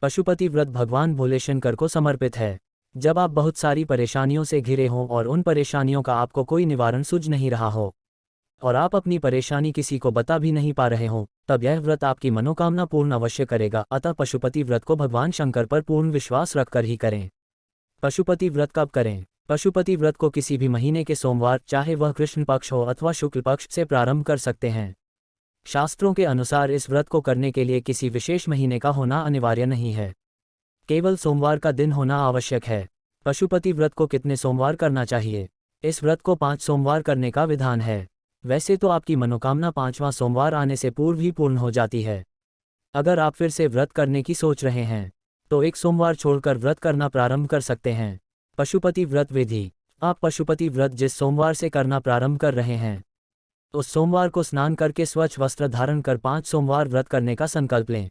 पशुपति व्रत भगवान भोले शंकर को समर्पित है। जब आप बहुत सारी परेशानियों से घिरे हों और उन परेशानियों का आपको कोई निवारण सूझ नहीं रहा हो और आप अपनी परेशानी किसी को बता भी नहीं पा रहे हों, तब यह व्रत आपकी मनोकामना पूर्ण अवश्य करेगा। अतः पशुपति व्रत को भगवान शंकर पर पूर्ण विश्वास रखकर ही करें। पशुपति व्रत कब करें? पशुपति व्रत को किसी भी महीने के सोमवार, चाहे वह कृष्ण पक्ष हो अथवा शुक्ल पक्ष, से प्रारंभ कर सकते हैं। शास्त्रों के अनुसार इस व्रत को करने के लिए किसी विशेष महीने का होना अनिवार्य नहीं है, केवल सोमवार का दिन होना आवश्यक है। पशुपति व्रत को कितने सोमवार करना चाहिए? इस व्रत को 5 सोमवार करने का विधान है। वैसे तो आपकी मनोकामना 5वां सोमवार आने से पूर्व ही पूर्ण हो जाती है। अगर आप फिर से व्रत करने की सोच रहे हैं तो एक सोमवार छोड़कर व्रत करना प्रारंभ कर सकते हैं। पशुपति व्रत विधि। आप पशुपति व्रत जिस सोमवार से करना प्रारंभ कर रहे हैं उस सोमवार को स्नान करके स्वच्छ वस्त्र धारण कर 5 सोमवार व्रत करने का संकल्प लें।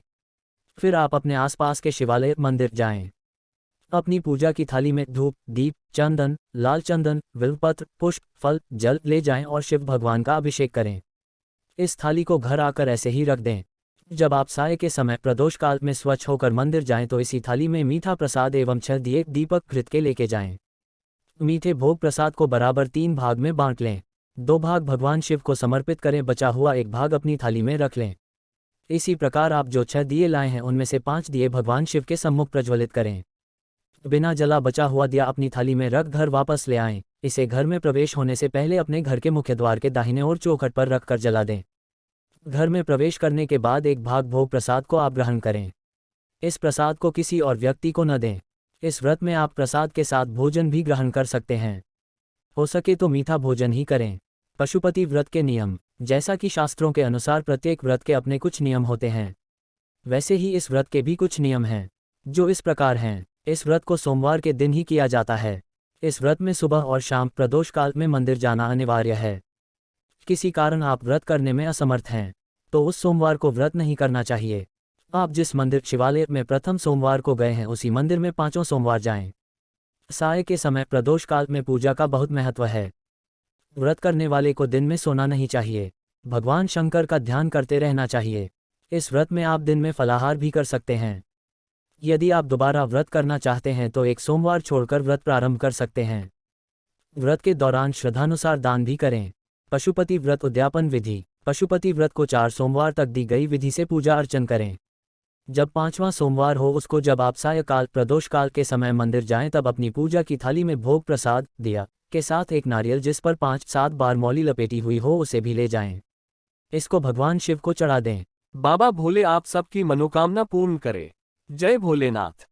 फिर आप अपने आसपास के शिवालय मंदिर जाएं। अपनी पूजा की थाली में धूप, दीप, चंदन, लाल चंदन, बिल्वपत्र, पुष्प, फल, जल ले जाएं और शिव भगवान का अभिषेक करें। इस थाली को घर आकर ऐसे ही रख दें। जब आप साय के समय प्रदोष काल में स्वच्छ होकर मंदिर जाएं तो इसी थाली में मीठा प्रसाद एवं 6 दिए दीपक घृत के लेके जाएं। मीठे भोग प्रसाद को बराबर 3 भाग में बांट लें। 2 भाग भगवान शिव को समर्पित करें, बचा हुआ 1 भाग अपनी थाली में रख लें। इसी प्रकार आप जो 6 दिए लाए हैं उनमें से 5 दिए भगवान शिव के सम्मुख प्रज्वलित करें। बिना जला बचा हुआ दिया अपनी थाली में रख घर वापस ले आएं। इसे घर में प्रवेश होने से पहले अपने घर के मुख्य द्वार के दाहिने ओर चौखट पर रखकर जला दें। घर में प्रवेश करने के बाद 1 भाग भोग प्रसाद को आप ग्रहण करें। इस प्रसाद को किसी और व्यक्ति को न दें। इस व्रत में आप प्रसाद के साथ भोजन भी ग्रहण कर सकते हैं। हो सके तो मीठा भोजन ही करें। पशुपति व्रत के नियम। जैसा कि शास्त्रों के अनुसार प्रत्येक व्रत के अपने कुछ नियम होते हैं, वैसे ही इस व्रत के भी कुछ नियम हैं, जो इस प्रकार हैं। इस व्रत को सोमवार के दिन ही किया जाता है। इस व्रत में सुबह और शाम प्रदोष काल में मंदिर जाना अनिवार्य है। किसी कारण आप व्रत करने में असमर्थ हैं तो उस सोमवार को व्रत नहीं करना चाहिए। आप जिस मंदिर शिवालय में प्रथम सोमवार को गए हैं उसी मंदिर में 5वां सोमवार जाएं। साय के समय प्रदोष काल में पूजा का बहुत महत्व है। व्रत करने वाले को दिन में सोना नहीं चाहिए, भगवान शंकर का ध्यान करते रहना चाहिए। इस व्रत में आप दिन में फलाहार भी कर सकते हैं। यदि आप दोबारा व्रत करना चाहते हैं तो 1 सोमवार छोड़कर व्रत प्रारंभ कर सकते हैं। व्रत के दौरान श्रद्धानुसार दान भी करें। पशुपति व्रत उद्यापन विधि। पशुपति व्रत को 4 सोमवार तक दी गई विधि से पूजा अर्चन करें। जब 5वां सोमवार हो उसको जब आप सायकाल प्रदोष काल के समय मंदिर जाएं तब अपनी पूजा की थाली में भोग प्रसाद दिया के साथ 1 नारियल जिस पर 5-7 बार मौली लपेटी हुई हो उसे भी ले जाएं। इसको भगवान शिव को चढ़ा दें। बाबा भोले आप सबकी मनोकामना पूर्ण करे। जय भोलेनाथ।